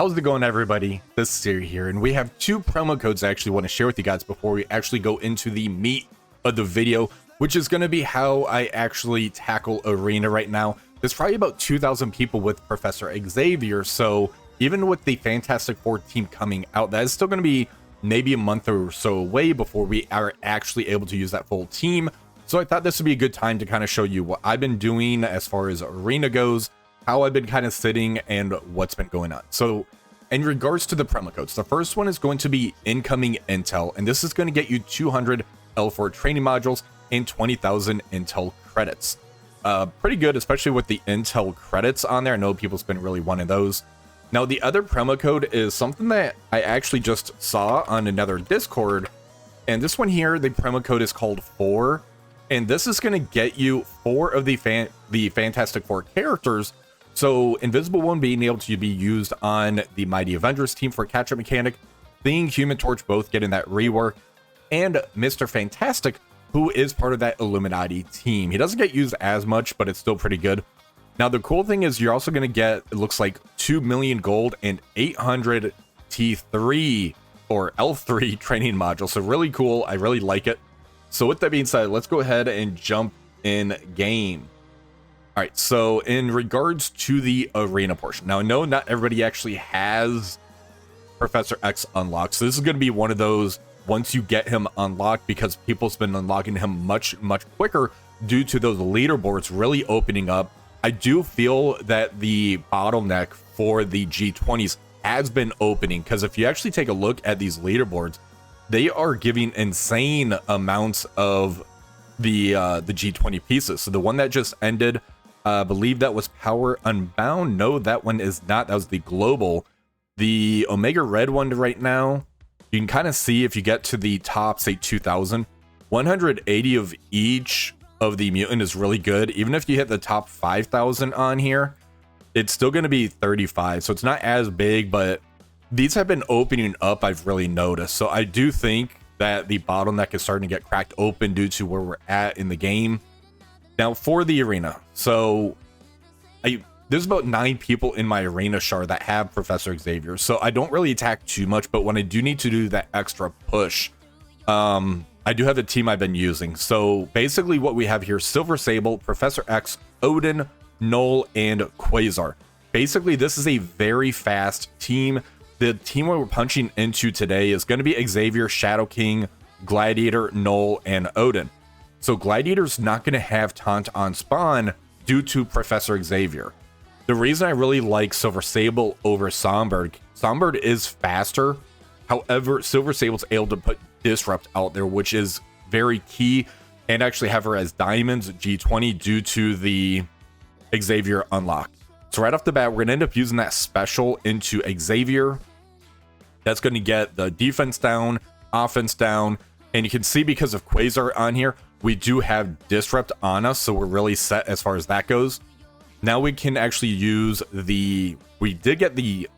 How's it going, everybody? This is Siri here, and we have two promo codes I actually want to share with you guys before we actually go into the meat of the video, which is going to be how I actually tackle Arena right now. There's probably about 2,000 people with Professor Xavier, so even with the Fantastic Four team coming out, that is still going to be maybe a month or so away before we are actually able to use that full team. So I thought this would be a good time to kind of show you what I've been doing as far as Arena goes, how I've been kind of sitting, and what's been going on. So in regards to the promo codes, the first one is going to be incoming intel, and this is going to get you 200 L4 training modules and 20,000 intel credits. Pretty good, especially with the intel credits on there. I know people's been really wanting those. Now, the other promo code is something that I actually just saw on another Discord, and this one here, the promo code is called 4, and this is going to get you 4 of the Fantastic Four characters. So Invisible One being able to be used on the Mighty Avengers team for catch-up mechanic, Thing, Human Torch both getting that rework, and Mr. Fantastic, who is part of that Illuminati team. He doesn't get used as much, but it's still pretty good. Now, the cool thing is you're also going to get, it looks like, 2 million gold and 800 T3 or L3 training modules. So really cool. I really like it. So with that being said, let's go ahead and jump in game. All right, so in regards to the arena portion, now I know not everybody actually has Professor X unlocked, so this is going to be one of those once you get him unlocked, because people's been unlocking him much quicker due to those leaderboards really opening up. I do feel that the bottleneck for the G20s has been opening, because if you actually take a look at these leaderboards, they are giving insane amounts of the G20 pieces. So the one that just ended, I believe that was Power Unbound. No, that one is not. That was the global. The Omega Red one right now, you can kind of see if you get to the top, say 2,000, 180 of each of the mutant is really good. Even if you hit the top 5,000 on here, it's still going to be 35. So it's not as big, but these have been opening up, I've really noticed. So I do think that the bottleneck is starting to get cracked open due to where we're at in the game. Now, for the arena, so there's about 9 people in my arena shard that have Professor Xavier, so I don't really attack too much, but when I do need to do that extra push, I do have the team I've been using. So basically what we have here, Silver Sable, Professor X, Odin, Null, and Quasar. Basically, this is a very fast team. The team we're punching into today is going to be Xavier, Shadow King, Gladiator, Null, and Odin. So Gladiator's not going to have taunt on spawn due to Professor Xavier. The reason I really like Silver Sable over Songbird is faster. However, Silver Sable's able to put Disrupt out there, which is very key, and actually have her as Diamonds G20 due to the Xavier unlock. So right off the bat, we're going to end up using that special into Xavier. That's going to get the defense down, offense down, and you can see because of Quasar on here, we do have Disrupt on us, so we're really set as far as that goes. Now we can actually use we did get the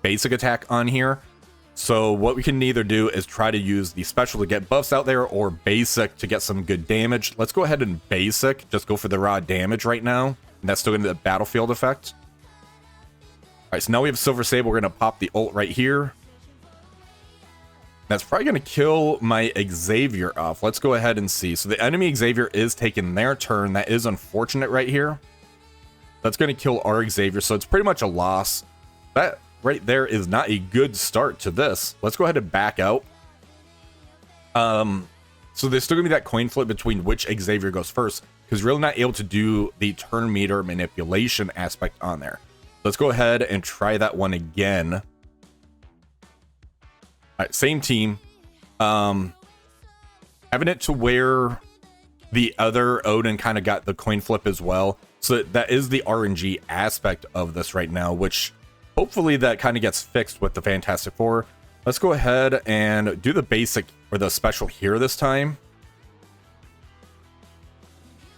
basic attack on here, so what we can either do is try to use the special to get buffs out there, or basic to get some good damage. Let's go ahead and basic, just go for the raw damage right now, and that's still going to be the battlefield effect. All right, so now we have Silver Sable. We're going to pop the ult right here. That's probably going to kill my Xavier off. Let's go ahead and see. So the enemy Xavier is taking their turn. That is unfortunate right here. That's going to kill our Xavier, so it's pretty much a loss. That right there is not a good start to this. Let's go ahead and back out. So there's still going to be that coin flip between which Xavier goes first, because we're really not able to do the turn meter manipulation aspect on there. Let's go ahead and try that one again. All right, same team. Having it to where the other Odin kind of got the coin flip as well. So that is the RNG aspect of this right now, which hopefully that kind of gets fixed with the Fantastic Four. Let's go ahead and do the basic or the special here this time.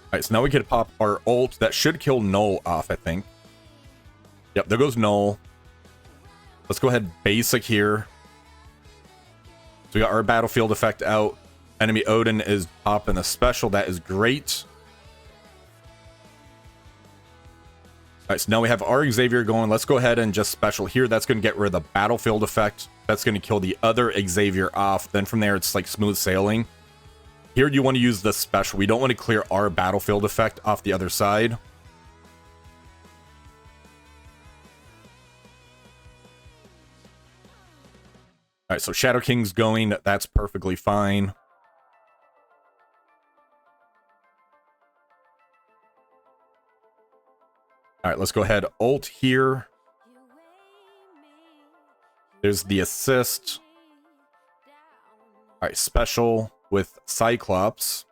All right, so now we can pop our ult. That should kill Null off, I think. Yep, there goes Null. Let's go ahead basic here. So we got our battlefield effect out. Enemy Odin is popping a special. That is great. right, so now we have our Xavier going. Let's go ahead and just special here. That's going to get rid of the battlefield effect. That's going to kill the other Xavier off. Then from there, it's like smooth sailing. Here, you want to use the special. We don't want to clear our battlefield effect off the other side. All right, so Shadow King's going. That's perfectly fine. All right, let's go ahead. Ult here. There's the assist. All right, special with Cyclops.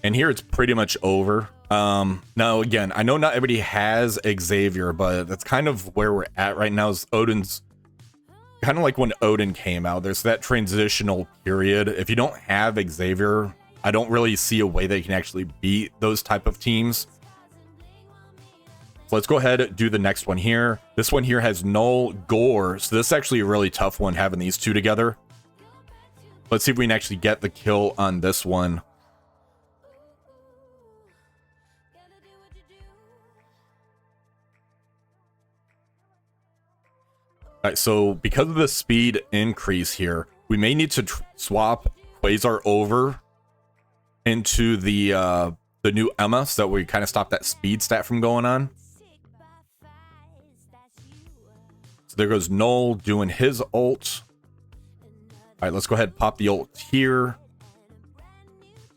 And here it's pretty much over. Now, again, I know not everybody has Xavier, but that's kind of where we're at right now. Is Odin's kind of like when Odin came out. There's that transitional period. If you don't have Xavier, I don't really see a way that you can actually beat those type of teams. So let's go ahead and do the next one here. This one here has Null, Gore. So this is actually a really tough one, having these two together. Let's see if we can actually get the kill on this one. All right, so because of the speed increase here, we may need to swap Quasar over into the new Emma so that we kind of stop that speed stat from going on. So there goes Null doing his ult. All right, let's go ahead and pop the ult here.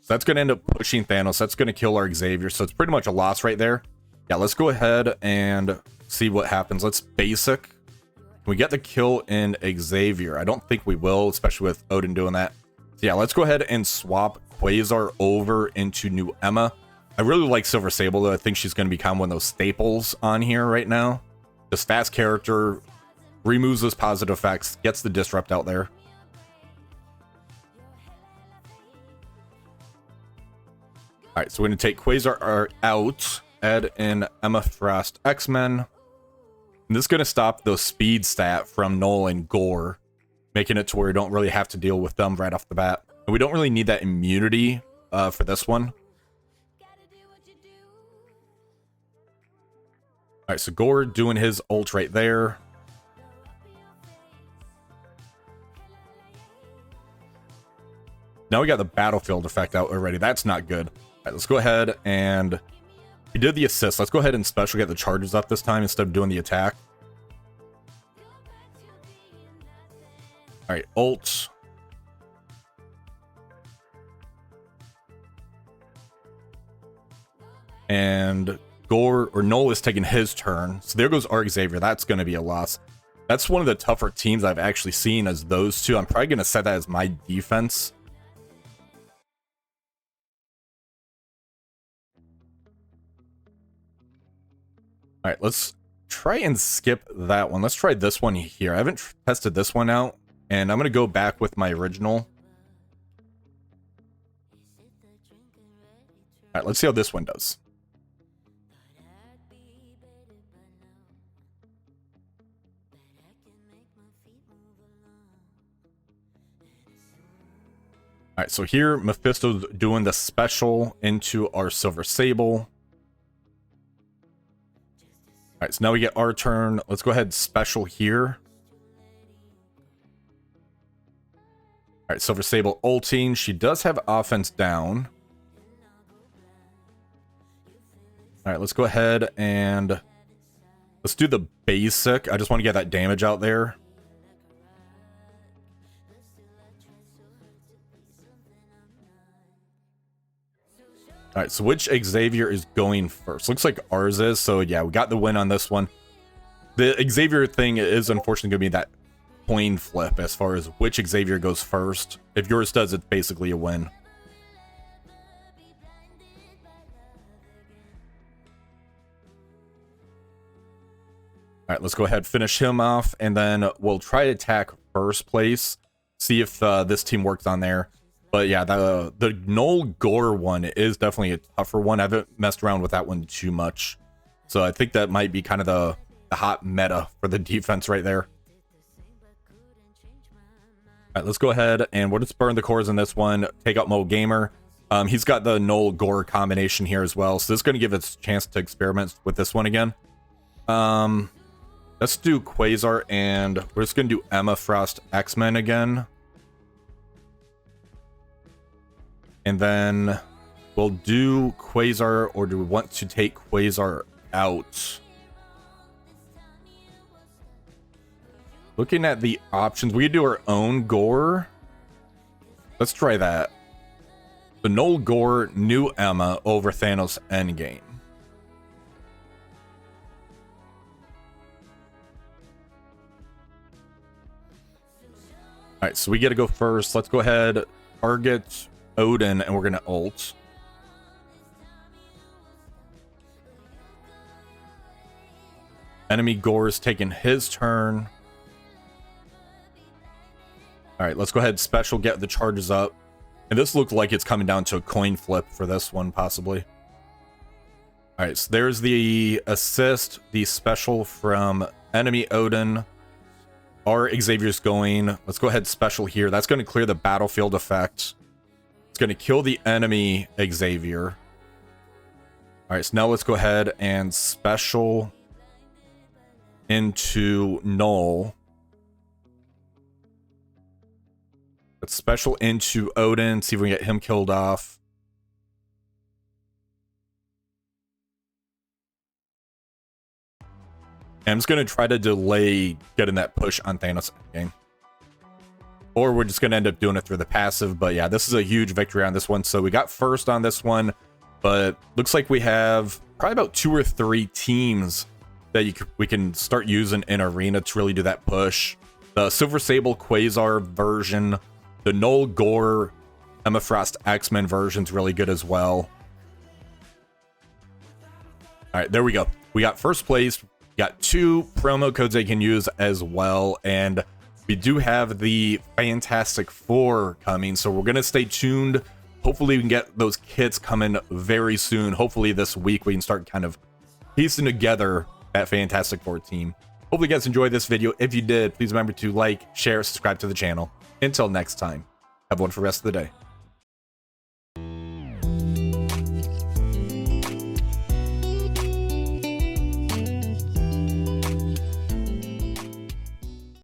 So that's going to end up pushing Thanos. That's going to kill our Xavier. So it's pretty much a loss right there. Yeah, let's go ahead and see what happens. Let's basic. Can we get the kill in Xavier? I don't think we will, especially with Odin doing that. So yeah, let's go ahead and swap Quasar over into new Emma. I really like Silver Sable, though. I think she's going to become one of those staples on here right now. Just fast character, removes those positive effects, gets the disrupt out there. All right, so we're going to take Quasar out, add in Emma Frost X-Men. And this is going to stop the speed stat from Null and Gore, making it to where we don't really have to deal with them right off the bat. And we don't really need that immunity for this one. All right, so Gore doing his ult right there. Now we got the battlefield effect out already. That's not good. All right, let's go ahead and... We did the assist. Let's go ahead and special get the charges up this time instead of doing the attack. All right, ult. And Gore or Null is taking his turn. So there goes our Xavier. That's going to be a loss. That's one of the tougher teams I've actually seen as those two. I'm probably going to set that as my defense. All right, let's try and skip that one. Let's try this one here. I haven't tested this one out, and I'm going to go back with my original. All right, let's see how this one does. All right, so here Mephisto's doing the special into our Silver Sable. All right, so now we get our turn. Let's go ahead and special here. All right, Silver Sable ulting. She does have offense down. All right, let's go ahead and let's do the basic. I just want to get that damage out there. All right, so which Xavier is going first? Looks like ours is. So yeah, we got the win on this one. The Xavier thing is unfortunately going to be that coin flip as far as which Xavier goes first. If yours does, it's basically a win. All right, let's go ahead and finish him off, and then we'll try to attack first place, see if this team works on there. But yeah, the Null Gore one is definitely a tougher one. I haven't messed around with that one too much. So I think that might be kind of the hot meta for the defense right there. All right, let's go ahead and we'll just burn the cores in this one. Take out Mo Gamer. He's got the Null Gore combination here as well, so this is going to give us a chance to experiment with this one again. Let's do Quasar, and we're just going to do Emma Frost X-Men again. And then we'll do Quasar, or do we want to take Quasar out? Looking at the options, we could do our own Gore. Let's try that. The Null Gore, new Emma over Thanos Endgame. Alright, so we get to go first. Let's go ahead, target Odin, and we're going to ult. Enemy Gore is taking his turn. Alright, let's go ahead, special, get the charges up. And this looked like it's coming down to a coin flip for this one, possibly. Alright, so there's the assist, the special from enemy Odin. Our Xavier's going. Let's go ahead, special here. That's going to clear the battlefield effect. It's going to kill the enemy Xavier. Alright, so now let's go ahead and special into Null. Let's special into Odin, see if we can get him killed off. And I'm just going to try to delay getting that push on Thanos game. Or we're just going to end up doing it through the passive. But yeah, this is a huge victory on this one. So we got first on this one. But looks like we have probably about 2 or 3 teams that we can start using in Arena to really do that push. The Silver Sable Quasar version. The Null Gore Emma Frost X-Men version's really good as well. Alright, there we go. We got first place. We got 2 promo codes they can use as well. And we do have the Fantastic Four coming. So we're going to stay tuned. Hopefully we can get those kits coming very soon. Hopefully this week we can start kind of piecing together that Fantastic Four team. Hopefully you guys enjoyed this video. If you did, please remember to like, share, subscribe to the channel. Until next time, have a wonderful rest of the day.